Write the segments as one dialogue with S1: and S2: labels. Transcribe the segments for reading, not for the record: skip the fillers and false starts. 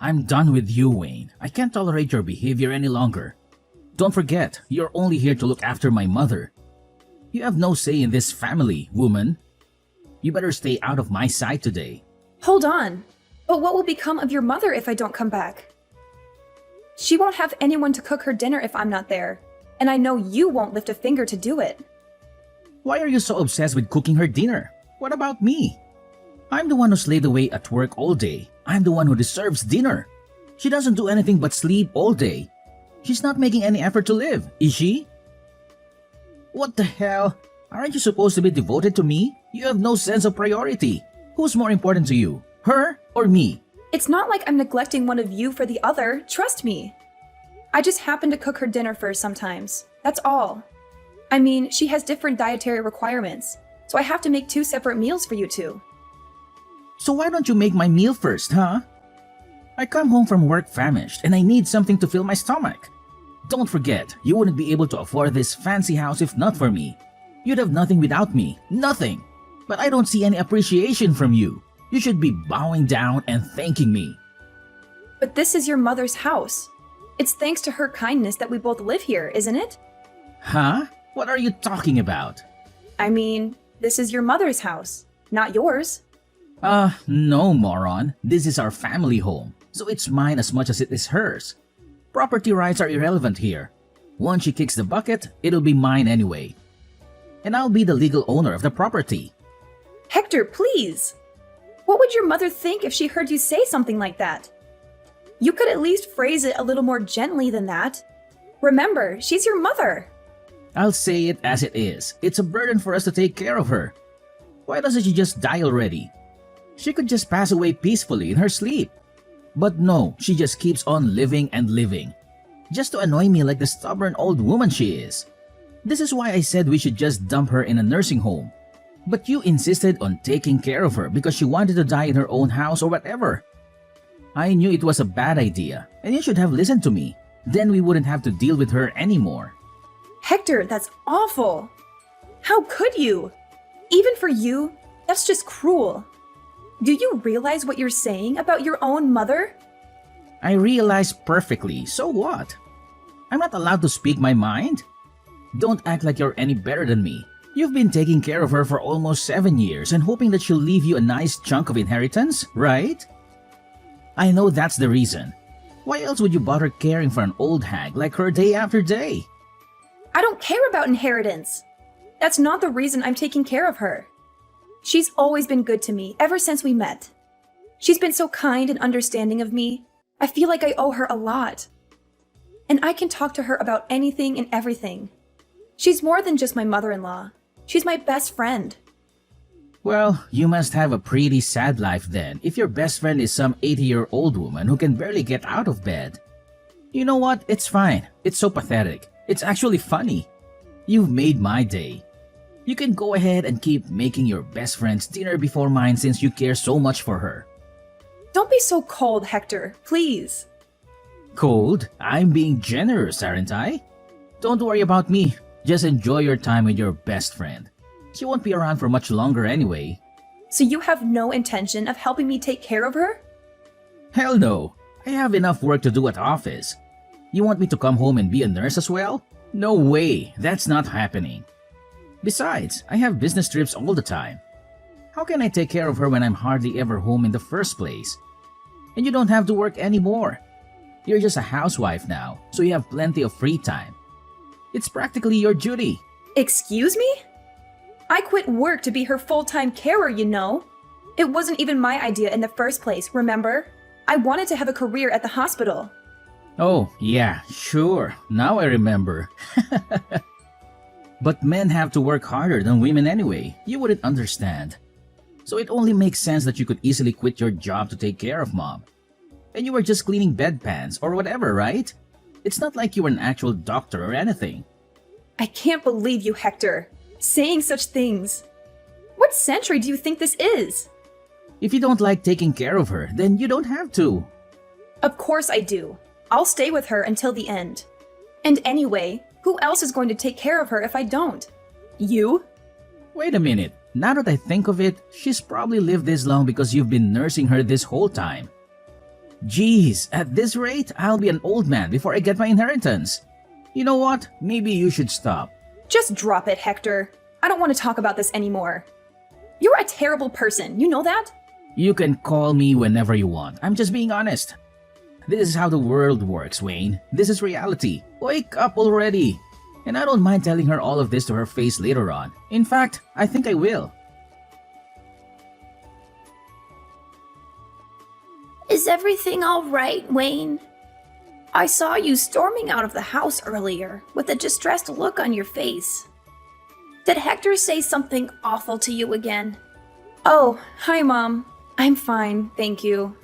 S1: I'm done with you, Wayne. I can't tolerate your behavior any longer. Don't forget, you're only here to look after my mother. You have no say in this family, woman. You better stay out of my sight today.
S2: Hold on. But what will become of your mother if I don't come back? She won't have anyone to cook her dinner if I'm not there. And I know you won't lift a finger to do it.
S1: Why are you so obsessed with cooking her dinner? What about me? I'm the one who slaved away at work all day. I'm the one who deserves dinner. She doesn't do anything but sleep all day. She's not making any effort to live, is she? What the hell? Aren't you supposed to be devoted to me? You have no sense of priority. Who's more important to you, her or me?
S2: It's not like I'm neglecting one of you for the other, trust me. I just happen to cook her dinner first sometimes, that's all. I mean, she has different dietary requirements, so I have to make 2 separate meals for you two.
S1: So why don't you make my meal first, huh? I come home from work famished and I need something to fill my stomach. Don't forget, you wouldn't be able to afford this fancy house if not for me. You'd have nothing without me, nothing. But I don't see any appreciation from you. You should be bowing down and thanking me.
S2: But this is your mother's house. It's thanks to her kindness that we both live here, isn't it?
S1: Huh? What are you talking about?
S2: I mean, this is your mother's house, not yours.
S1: No, moron. This is our family home, so it's mine as much as it is hers. Property rights are irrelevant here. Once she kicks the bucket, it'll be mine anyway. And I'll be the legal owner of the property.
S2: Hector, please! What would your mother think if she heard you say something like that? You could at least phrase it a little more gently than that. Remember, she's your mother.
S1: I'll say it as it is. It's a burden for us to take care of her. Why doesn't she just die already? She could just pass away peacefully in her sleep. But no, she just keeps on living and living. Just to annoy me like the stubborn old woman she is. This is why I said we should just dump her in a nursing home. But you insisted on taking care of her because she wanted to die in her own house or whatever. I knew it was a bad idea, and you should have listened to me. Then we wouldn't have to deal with her anymore.
S2: Hector, that's awful. How could you? Even for you, that's just cruel. Do you realize what you're saying about your own mother?
S1: I realize perfectly, so what? I'm not allowed to speak my mind? Don't act like you're any better than me. You've been taking care of her for almost 7 years and hoping that she'll leave you a nice chunk of inheritance, right? I know that's the reason. Why else would you bother caring for an old hag like her day after day?
S2: I don't care about inheritance. That's not the reason I'm taking care of her. She's always been good to me ever since we met. She's been so kind and understanding of me. I feel like I owe her a lot. And I can talk to her about anything and everything. She's more than just my mother-in-law. She's my best friend.
S1: Well, you must have a pretty sad life then if your best friend is some 80-year-old woman who can barely get out of bed. You know what? It's fine. It's so pathetic. It's actually funny. You've made my day. You can go ahead and keep making your best friend's dinner before mine since you care so much for her.
S2: Don't be so cold, Hector, please.
S1: Cold? I'm being generous, aren't I? Don't worry about me. Just enjoy your time with your best friend. She won't be around for much longer anyway.
S2: So you have no intention of helping me take care of her?
S1: Hell no. I have enough work to do at office. You want me to come home and be a nurse as well? No way. That's not happening. Besides, I have business trips all the time. How can I take care of her when I'm hardly ever home in the first place? And you don't have to work anymore. You're just a housewife now, so you have plenty of free time. It's practically your duty.
S2: Excuse me? I quit work to be her full-time carer, you know. It wasn't even my idea in the first place, remember? I wanted to have a career at the hospital.
S1: Oh, yeah, sure. Now I remember. But men have to work harder than women anyway. You wouldn't understand. So it only makes sense that you could easily quit your job to take care of mom. And you were just cleaning bedpans or whatever, right? It's not like you were an actual doctor or anything.
S2: I can't believe you, Hector. Saying such things. What century do you think this is?
S1: If you don't like taking care of her, then you don't have to.
S2: Of course I do. I'll stay with her until the end. And anyway, who else is going to take care of her if I don't? You?
S1: Wait a minute. Now that I think of it, she's probably lived this long because you've been nursing her this whole time. Geez, at this rate, I'll be an old man before I get my inheritance. You know what? Maybe you should stop.
S2: Just drop it, Hector. I don't want to talk about this anymore. You're a terrible person, you know that?
S1: You can call me whenever you want. I'm just being honest. This is how the world works, Wayne. This is reality. Wake up already. And I don't mind telling her all of this to her face later on. In fact, I think I will.
S3: Is everything all right, Wayne? I saw you storming out of the house earlier with a distressed look on your face. Did Hector say something awful to you again?
S2: Oh, hi, Mom. I'm fine, thank you.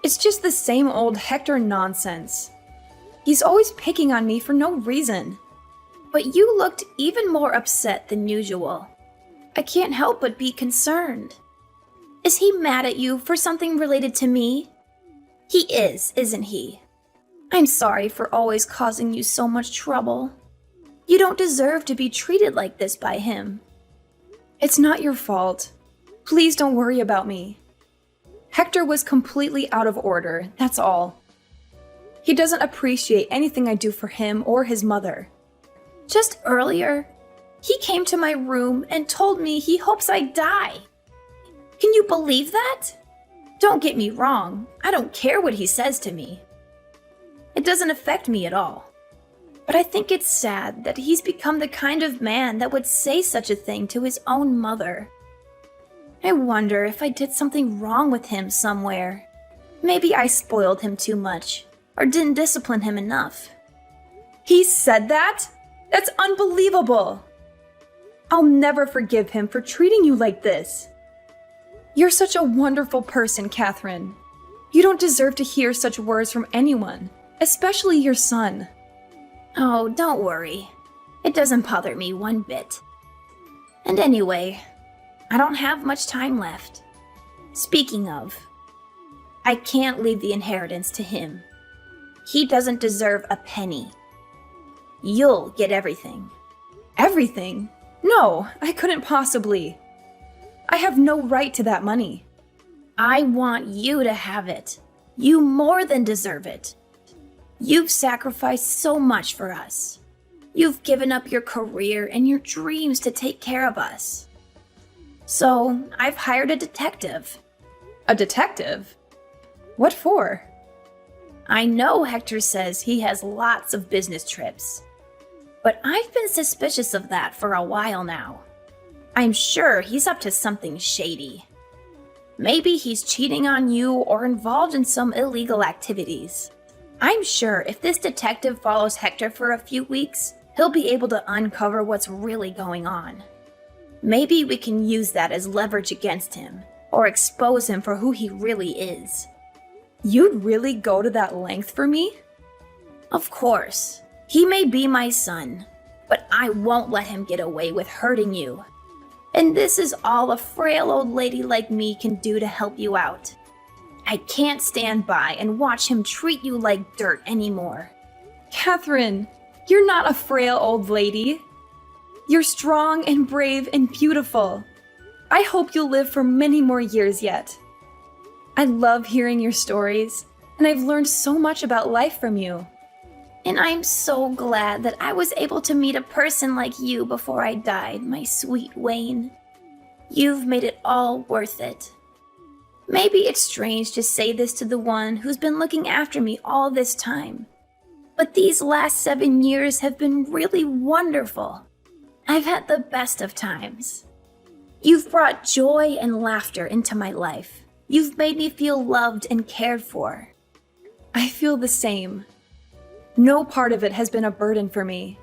S2: It's just the same old Hector nonsense. He's always picking on me for no reason.
S3: But you looked even more upset than usual. I can't help but be concerned. Is he mad at you for something related to me? He is, isn't he? I'm sorry for always causing you so much trouble. You don't deserve to be treated like this by him.
S2: It's not your fault. Please don't worry about me. Hector was completely out of order, that's all. He doesn't appreciate anything I do for him or his mother.
S3: Just earlier, he came to my room and told me he hopes I die. Can you believe that? Don't get me wrong, I don't care what he says to me. It doesn't affect me at all. But I think it's sad that he's become the kind of man that would say such a thing to his own mother. I wonder if I did something wrong with him somewhere. Maybe I spoiled him too much, or didn't discipline him enough.
S2: He said that? That's unbelievable! I'll never forgive him for treating you like this. You're such a wonderful person, Catherine. You don't deserve to hear such words from anyone, especially your son.
S3: Oh, don't worry. It doesn't bother me one bit. And anyway, I don't have much time left. Speaking of, I can't leave the inheritance to him. He doesn't deserve a penny. You'll get everything.
S2: Everything? No, I couldn't possibly. I have no right to that money.
S3: I want you to have it. You more than deserve it. You've sacrificed so much for us. You've given up your career and your dreams to take care of us. So, I've hired a detective.
S2: A detective? What for?
S3: I know Hector says he has lots of business trips, but I've been suspicious of that for a while now. I'm sure he's up to something shady. Maybe he's cheating on you or involved in some illegal activities. I'm sure if this detective follows Hector for a few weeks, he'll be able to uncover what's really going on. Maybe we can use that as leverage against him, or expose him for who he really is.
S2: You'd really go to that length for me?
S3: Of course. He may be my son, but I won't let him get away with hurting you. And this is all a frail old lady like me can do to help you out. I can't stand by and watch him treat you like dirt anymore.
S2: Catherine, you're not a frail old lady. You're strong and brave and beautiful. I hope you'll live for many more years yet. I love hearing your stories, and I've learned so much about life from you.
S3: And I'm so glad that I was able to meet a person like you before I died, my sweet Wayne. You've made it all worth it. Maybe it's strange to say this to the one who's been looking after me all this time, but these last 7 years have been really wonderful. I've had the best of times. You've brought joy and laughter into my life. You've made me feel loved and cared for.
S2: I feel the same. No part of it has been a burden for me.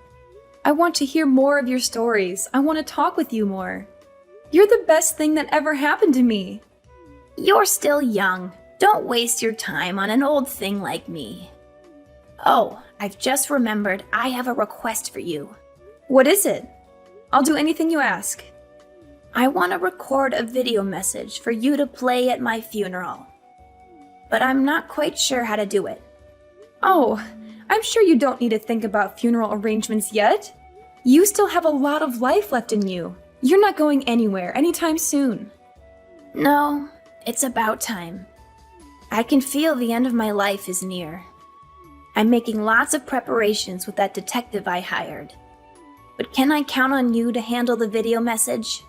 S2: I want to hear more of your stories. I want to talk with you more. You're the best thing that ever happened to me.
S3: You're still young. Don't waste your time on an old thing like me. Oh, I've just remembered I have a request for you.
S2: What is it? I'll do anything you ask.
S3: I want to record a video message for you to play at my funeral. But I'm not quite sure how to do it.
S2: Oh, I'm sure you don't need to think about funeral arrangements yet. You still have a lot of life left in you. You're not going anywhere anytime soon.
S3: No, it's about time. I can feel the end of my life is near. I'm making lots of preparations with that detective I hired. But can I count on you to handle the video message?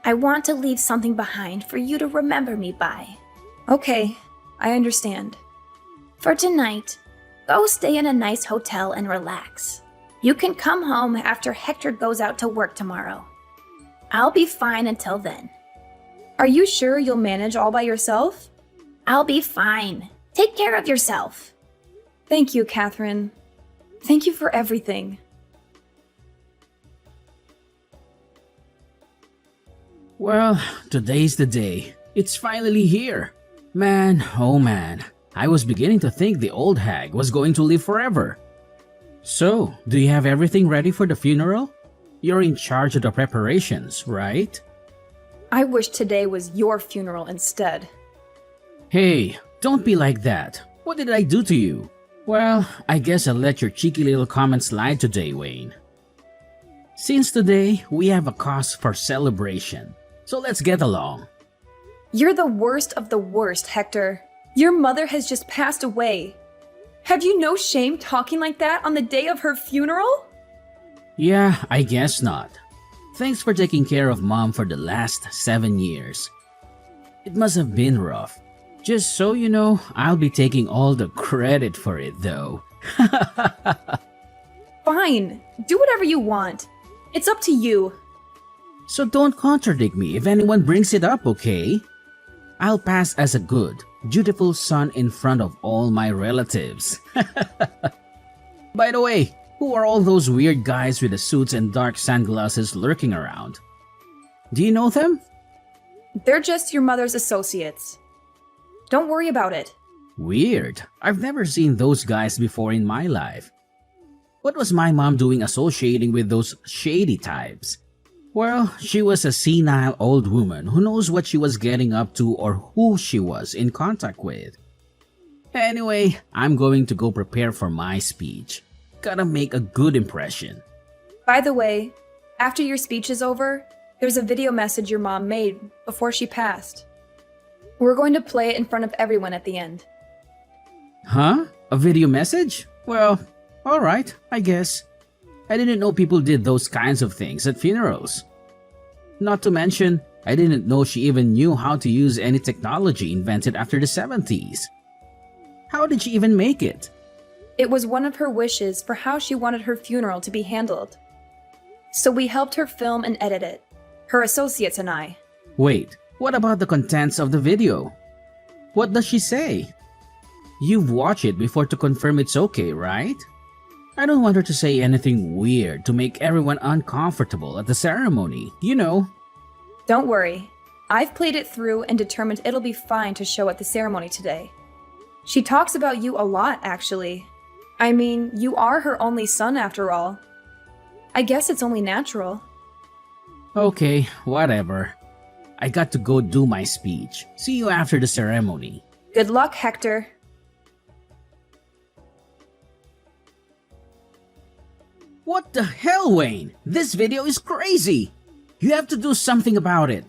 S3: I want to leave something behind for you to remember me by.
S2: Okay, I understand.
S3: For tonight, go stay in a nice hotel and relax. You can come home after Hector goes out to work tomorrow. I'll be fine until then.
S2: Are you sure you'll manage all by yourself?
S3: I'll be fine. Take care of yourself.
S2: Thank you, Catherine. Thank you for everything.
S1: Well, today's the day. It's finally here. Man, oh man, I was beginning to think the old hag was going to live forever. So, do you have everything ready for the funeral? You're in charge of the preparations, right?
S2: I wish today was your funeral instead.
S1: Hey, don't be like that. What did I do to you? Well, I guess I'll let your cheeky little comment slide today, Wayne. Since today, we have a cause for celebration. So let's get along.
S2: You're the worst of the worst, Hector. Your mother has just passed away. Have you no shame talking like that on the day of her funeral?
S1: Yeah, I guess not. Thanks for taking care of Mom for the last 7 years. It must have been rough. Just so you know, I'll be taking all the credit for it though.
S2: Fine, do whatever you want. It's up to you.
S1: So don't contradict me if anyone brings it up, okay? I'll pass as a good, dutiful son in front of all my relatives. By the way, who are all those weird guys with the suits and dark sunglasses lurking around? Do you know them?
S2: They're just your mother's associates. Don't worry about it.
S1: Weird. I've never seen those guys before in my life. What was my mom doing associating with those shady types? Well, she was a senile old woman who knows what she was getting up to or who she was in contact with. Anyway, I'm going to go prepare for my speech. Gotta make a good impression.
S2: By the way, after your speech is over, there's a video message your mom made before she passed. We're going to play it in front of everyone at the end.
S1: Huh? A video message? Well, alright, I guess. I didn't know people did those kinds of things at funerals. Not to mention, I didn't know she even knew how to use any technology invented after the 70s. How did she even make it?
S2: It was one of her wishes for how she wanted her funeral to be handled. So we helped her film and edit it, her associates and I.
S1: Wait, what about the contents of the video? What does she say? You've watched it before to confirm it's okay, right? I don't want her to say anything weird to make everyone uncomfortable at the ceremony, you know.
S2: Don't worry. I've played it through and determined it'll be fine to show at the ceremony today. She talks about you a lot, actually. I mean, you are her only son after all. I guess it's only natural.
S1: Okay, whatever. I got to go do my speech. See you after the ceremony.
S2: Good luck, Hector.
S1: What the hell, Wayne? This video is crazy! You have to do something about it.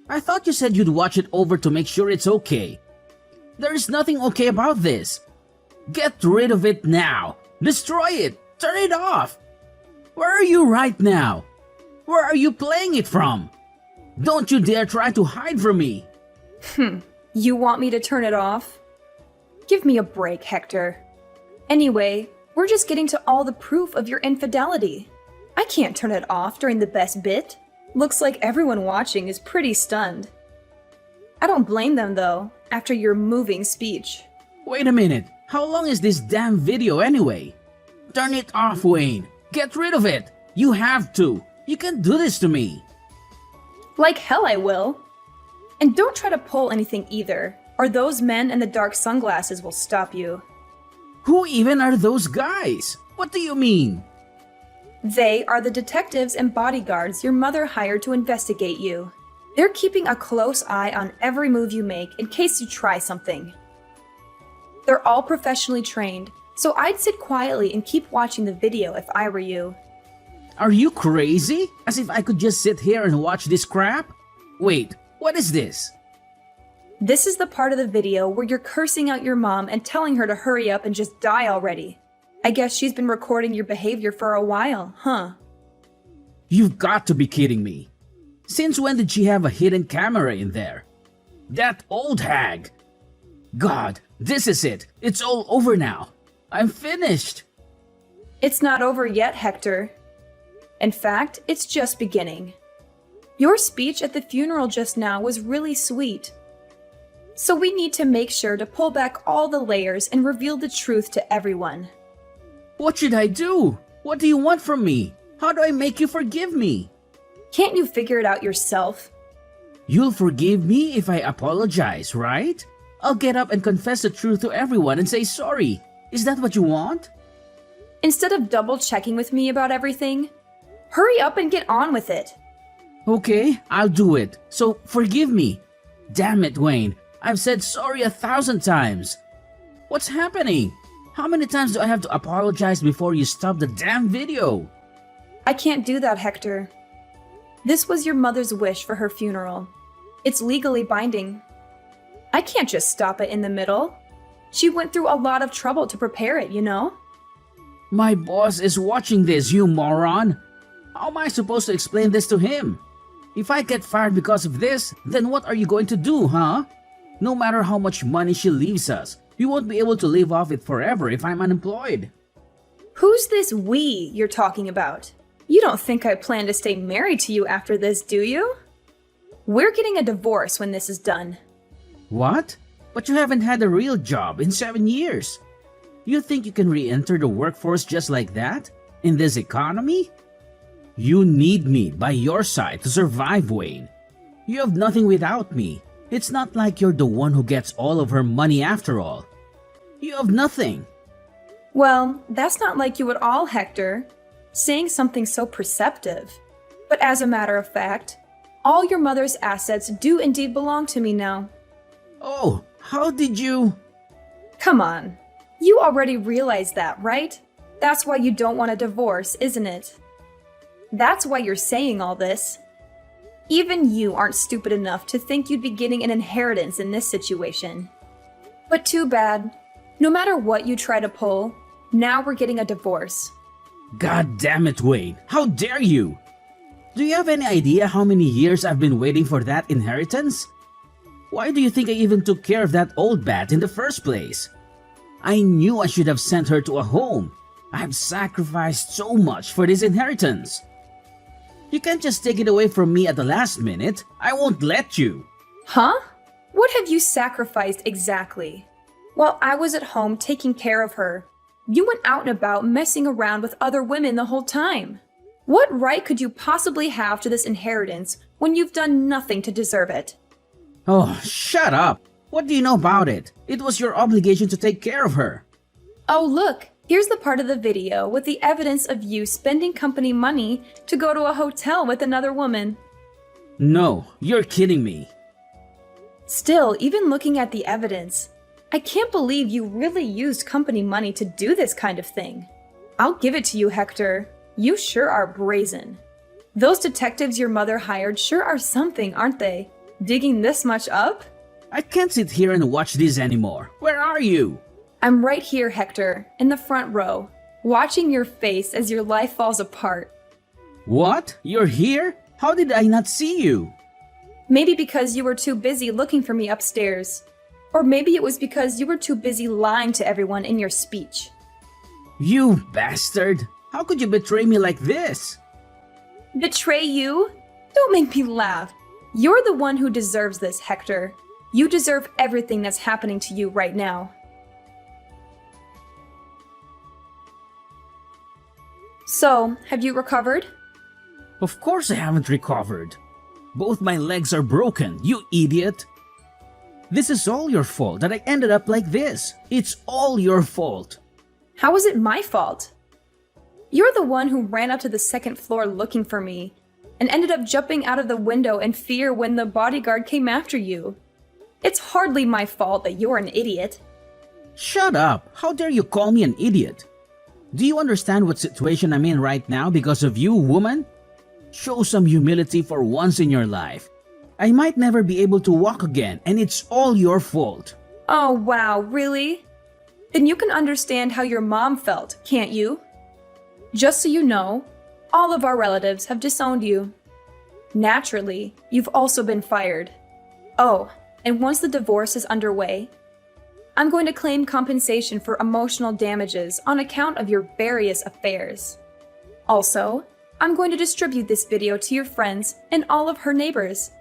S1: I thought you said you'd watch it over to make sure it's okay. There is nothing okay about this. Get rid of it now. Destroy it. Turn it off. Where are you right now? Where are you playing it from? Don't you dare try to hide from me.
S2: You want me to turn it off? Give me a break, Hector. Anyway, we're just getting to all the proof of your infidelity. I can't turn it off during the best bit. Looks like everyone watching is pretty stunned. I don't blame them though, after your moving speech.
S1: Wait a minute. How long is this damn video anyway? Turn it off, Wayne. Get rid of it. You have to. You can't do this to me.
S2: Like hell I will. And don't try to pull anything either, or those men in the dark sunglasses will stop you.
S1: Who even are those guys? What do you mean?
S2: They are the detectives and bodyguards your mother hired to investigate you. They're keeping a close eye on every move you make in case you try something. They're all professionally trained, so I'd sit quietly and keep watching the video if I were you.
S1: Are you crazy? As if I could just sit here and watch this crap? Wait, what is this?
S2: This is the part of the video where you're cursing out your mom and telling her to hurry up and just die already. I guess she's been recording your behavior for a while, huh?
S1: You've got to be kidding me. Since when did she have a hidden camera in there? That old hag! God, this is it. It's all over now. I'm finished.
S2: It's not over yet, Hector. In fact, it's just beginning. Your speech at the funeral just now was really sweet. So we need to make sure to pull back all the layers and reveal the truth to everyone.
S1: What should I do? What do you want from me? How do I make you forgive me?
S2: Can't you figure it out yourself?
S1: You'll forgive me if I apologize, right? I'll get up and confess the truth to everyone and say sorry. Is that what you want?
S2: Instead of double checking with me about everything, hurry up and get on with it.
S1: Okay, I'll do it. So forgive me. Damn it, Wayne. I've said sorry 1,000 times. What's happening? How many times do I have to apologize before you stop the damn video?
S2: I can't do that, Hector. This was your mother's wish for her funeral. It's legally binding. I can't just stop it in the middle. She went through a lot of trouble to prepare it, you know?
S1: My boss is watching this, you moron. How am I supposed to explain this to him? If I get fired because of this, then what are you going to do, huh? No matter how much money she leaves us, we won't be able to live off it forever if I'm unemployed.
S2: Who's this we you're talking about? You don't think I plan to stay married to you after this, do you? We're getting a divorce when this is done.
S1: What? But you haven't had a real job in 7 years. You think you can re-enter the workforce just like that? In this economy? You need me by your side to survive, Wayne. You have nothing without me. It's not like you're the one who gets all of her money after all. You have nothing.
S2: Well, that's not like you at all, Hector. Saying something so perceptive. But as a matter of fact, all your mother's assets do indeed belong to me now.
S1: Oh, how did you...
S2: Come on. You already realize that, right? That's why you don't want a divorce, isn't it? That's why you're saying all this. Even you aren't stupid enough to think you'd be getting an inheritance in this situation. But too bad. No matter what you try to pull, now we're getting a divorce.
S1: God damn it, Wayne. How dare you? Do you have any idea how many years I've been waiting for that inheritance? Why do you think I even took care of that old bat in the first place? I knew I should have sent her to a home. I've sacrificed so much for this inheritance. You can't just take it away from me at the last minute. I won't let you.
S2: Huh? What have you sacrificed exactly? While I was at home taking care of her, you went out and about messing around with other women the whole time. What right could you possibly have to this inheritance when you've done nothing to deserve it?
S1: Oh, shut up. What do you know about it? It was your obligation to take care of her.
S2: Oh, look, here's the part of the video with the evidence of you spending company money to go to a hotel with another woman.
S1: No, you're kidding me.
S2: Still, even looking at the evidence, I can't believe you really used company money to do this kind of thing. I'll give it to you, Hector. You sure are brazen. Those detectives your mother hired sure are something, aren't they? Digging this much up?
S1: I can't sit here and watch this anymore. Where are you?
S2: I'm right here, Hector, in the front row, watching your face as your life falls apart.
S1: What? You're here? How did I not see you?
S2: Maybe because you were too busy looking for me upstairs. Or maybe it was because you were too busy lying to everyone in your speech.
S1: You bastard! How could you betray me like this?
S2: Betray you? Don't make me laugh. You're the one who deserves this, Hector. You deserve everything that's happening to you right now. So, have you recovered?
S1: Of course I haven't recovered. Both my legs are broken, you idiot. This is all your fault that I ended up like this. It's all your fault.
S2: How is it my fault? You're the one who ran up to the second floor looking for me and ended up jumping out of the window in fear when the bodyguard came after you. It's hardly my fault that you're an idiot.
S1: Shut up! How dare you call me an idiot? Do you understand what situation I'm in right now because of you, woman? Show some humility for once in your life. I might never be able to walk again, and it's all your fault.
S2: Oh, wow, really? Then you can understand how your mom felt, can't you? Just so you know, all of our relatives have disowned you. Naturally, you've also been fired. Oh, and once the divorce is underway, I'm going to claim compensation for emotional damages on account of your various affairs. Also, I'm going to distribute this video to your friends and all of her neighbors.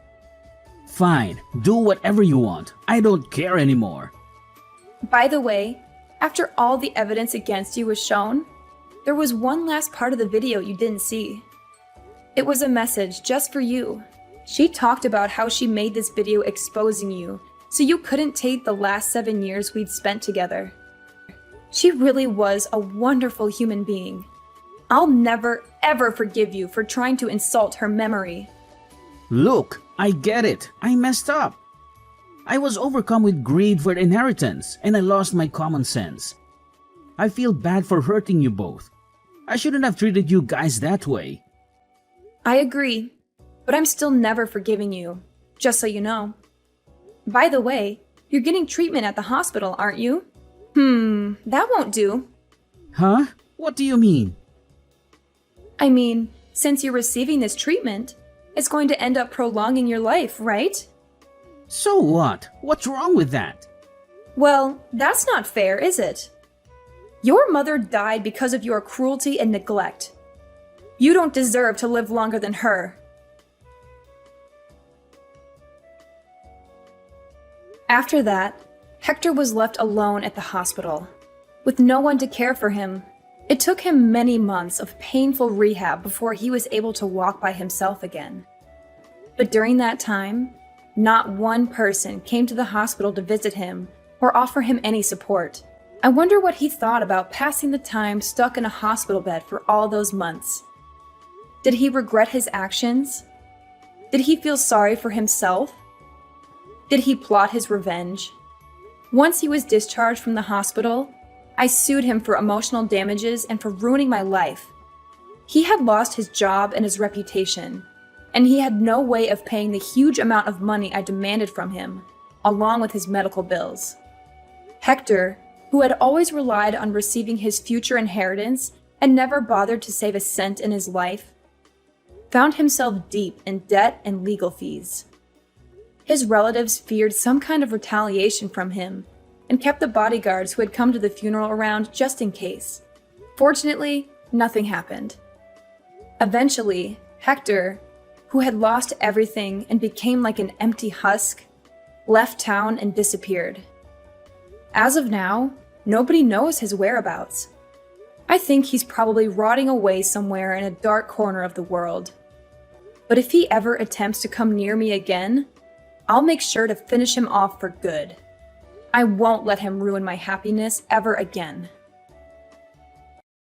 S1: Fine, do whatever you want. I don't care anymore.
S2: By the way, after all the evidence against you was shown, there was one last part of the video you didn't see. It was a message just for you. She talked about how she made this video exposing you so you couldn't take the last 7 years we'd spent together. She really was a wonderful human being. I'll never, ever forgive you for trying to insult her memory.
S1: Look, I get it. I messed up. I was overcome with greed for inheritance, and I lost my common sense. I feel bad for hurting you both. I shouldn't have treated you guys that way.
S2: I agree, but I'm still never forgiving you, just so you know. By the way, you're getting treatment at the hospital, aren't you? That won't do.
S1: Huh? What do you mean?
S2: I mean, since you're receiving this treatment, it's going to end up prolonging your life, right?
S1: So what? What's wrong with that?
S2: Well, that's not fair, is it? Your mother died because of your cruelty and neglect. You don't deserve to live longer than her. After that, Hector was left alone at the hospital, with no one to care for him. It took him many months of painful rehab before he was able to walk by himself again. But during that time, not one person came to the hospital to visit him or offer him any support. I wonder what he thought about passing the time stuck in a hospital bed for all those months. Did he regret his actions? Did he feel sorry for himself? Did he plot his revenge? Once he was discharged from the hospital, I sued him for emotional damages and for ruining my life. He had lost his job and his reputation, and he had no way of paying the huge amount of money I demanded from him, along with his medical bills. Hector, who had always relied on receiving his future inheritance and never bothered to save a cent in his life, found himself deep in debt and legal fees. His relatives feared some kind of retaliation from him and kept the bodyguards who had come to the funeral around just in case. Fortunately, nothing happened. Eventually, Hector, who had lost everything and became like an empty husk, left town and disappeared. As of now, nobody knows his whereabouts. I think he's probably rotting away somewhere in a dark corner of the world. But if he ever attempts to come near me again, I'll make sure to finish him off for good. I won't let him ruin my happiness ever again.